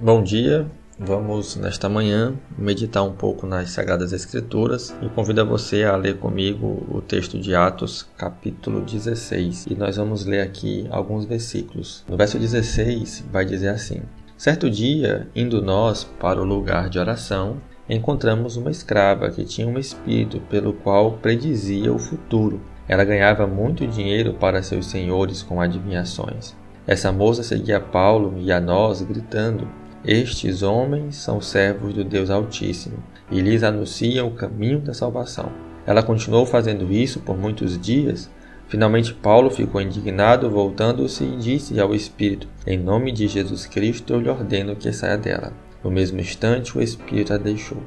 Bom dia, vamos nesta manhã meditar um pouco nas Sagradas Escrituras e convido você a ler comigo o texto de Atos, capítulo 16, e nós vamos ler aqui alguns versículos. No verso 16 vai dizer assim: Certo dia, indo nós para o lugar de oração, encontramos uma escrava que tinha um espírito pelo qual predizia o futuro. Ela ganhava muito dinheiro para seus senhores com adivinhações. Essa moça seguia Paulo e a nós, gritando: Estes homens são servos do Deus Altíssimo, e lhes anunciam o caminho da salvação. Ela continuou fazendo isso por muitos dias. Finalmente Paulo ficou indignado, voltando-se e disse ao espírito: Em nome de Jesus Cristo eu lhe ordeno que saia dela. No mesmo instante o espírito a deixou.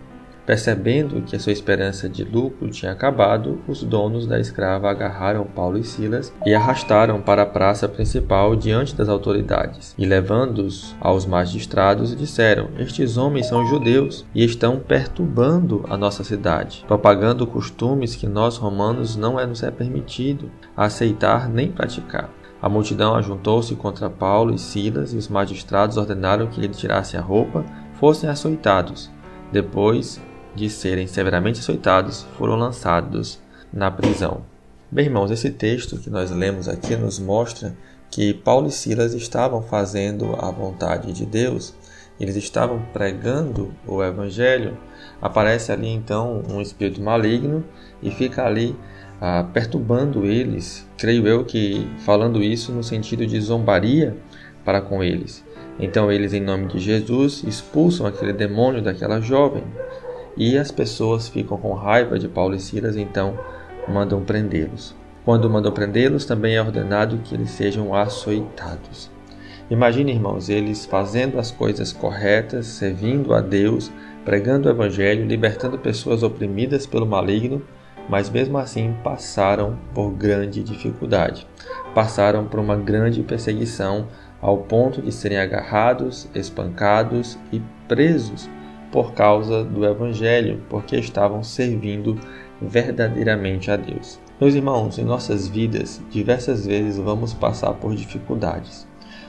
Percebendo que a sua esperança de lucro tinha acabado, os donos da escrava agarraram Paulo e Silas e arrastaram para a praça principal diante das autoridades. E levando-os aos magistrados, disseram: Estes homens são judeus e estão perturbando a nossa cidade, propagando costumes que nós romanos não nos é permitido aceitar nem praticar. A multidão ajuntou-se contra Paulo e Silas e os magistrados ordenaram que eles tirassem a roupa, fossem açoitados. Depois de serem severamente açoitados, foram lançados na prisão. Bem, irmãos, esse texto que nós lemos aqui nos mostra que Paulo e Silas estavam fazendo a vontade de Deus, eles estavam pregando o Evangelho. Aparece ali então um espírito maligno e fica ali perturbando eles, creio eu que falando isso no sentido de zombaria para com eles. Então eles, em nome de Jesus, expulsam aquele demônio daquela jovem. E as pessoas ficam com raiva de Paulo e Silas, então mandam prendê-los. Quando mandam prendê-los, também é ordenado que eles sejam açoitados. Imagine, irmãos, eles fazendo as coisas corretas, servindo a Deus, pregando o Evangelho, libertando pessoas oprimidas pelo maligno, mas mesmo assim passaram por grande dificuldade. Passaram por uma grande perseguição, ao ponto de serem agarrados, espancados e presos por causa do Evangelho, porque estavam servindo verdadeiramente a Deus. Meus irmãos, em nossas vidas, diversas vezes vamos passar por dificuldades,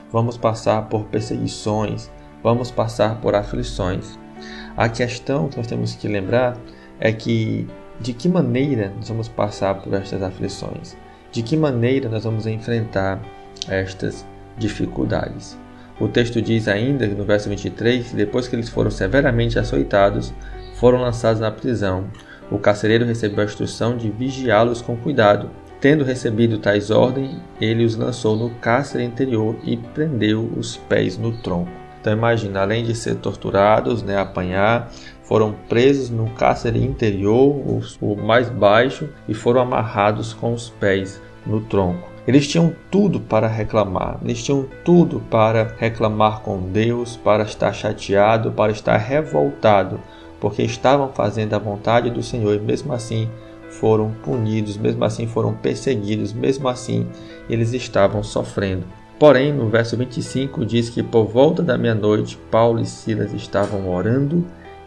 vamos passar por perseguições, vamos passar por aflições. A questão que nós temos que lembrar é que de que maneira nós vamos passar por estas aflições, de que maneira nós vamos enfrentar estas dificuldades. O texto diz ainda, no verso 23, que depois que eles foram severamente açoitados, foram lançados na prisão. O carcereiro recebeu a instrução de vigiá-los com cuidado. Tendo recebido tais ordens, ele os lançou no cárcere interior e prendeu os pés no tronco. Então imagina, além de ser torturados, apanhar, foram presos no cárcere interior, o mais baixo, e foram amarrados com os pés no tronco. Eles tinham tudo para reclamar, com Deus, para estar chateado, para estar revoltado, porque estavam fazendo a vontade do Senhor e mesmo assim foram punidos, mesmo assim foram perseguidos, mesmo assim eles estavam sofrendo. Porém, no verso 25 diz que por volta da meia-noite, Paulo e Silas estavam orando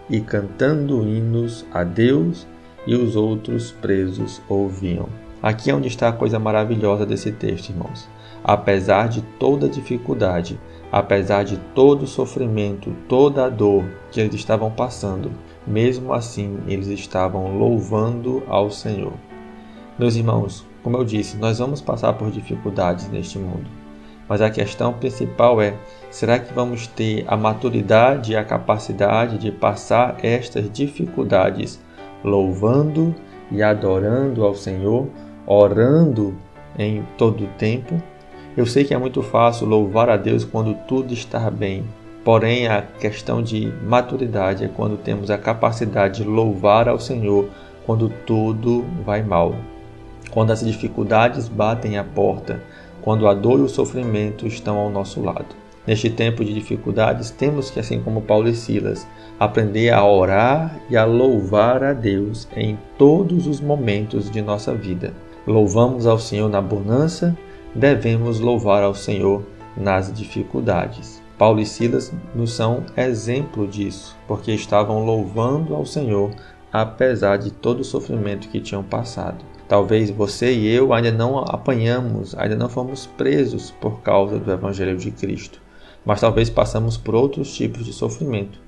e cantando hinos a Deus e os outros presos ouviam. Aqui é onde está a coisa maravilhosa desse texto, irmãos. Apesar de toda a dificuldade, apesar de todo o sofrimento, toda a dor que eles estavam passando, mesmo assim eles estavam louvando ao Senhor. Meus irmãos, como eu disse, nós vamos passar por dificuldades neste mundo. Mas a questão principal é: será que vamos ter a maturidade e a capacidade de passar estas dificuldades louvando e adorando ao Senhor, orando em todo o tempo? Eu sei que é muito fácil louvar a Deus quando tudo está bem, porém a questão de maturidade é quando temos a capacidade de louvar ao Senhor quando tudo vai mal, quando as dificuldades batem à porta, quando a dor e o sofrimento estão ao nosso lado. Neste tempo de dificuldades, temos que, assim como Paulo e Silas, aprender a orar e a louvar a Deus em todos os momentos de nossa vida. Louvamos ao Senhor na bonança, devemos louvar ao Senhor nas dificuldades. Paulo e Silas nos são exemplo disso, porque estavam louvando ao Senhor apesar de todo o sofrimento que tinham passado. Talvez você e eu ainda não apanhamos, ainda não fomos presos por causa do Evangelho de Cristo. mas talvez passamos por outros tipos de sofrimento.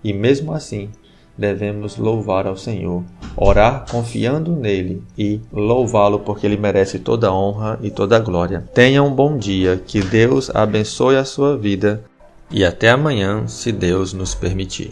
E mesmo assim, devemos louvar ao Senhor, orar confiando nele e louvá-lo porque ele merece toda a honra e toda a glória. Tenha um bom dia, que Deus abençoe a sua vida e até amanhã, se Deus nos permitir.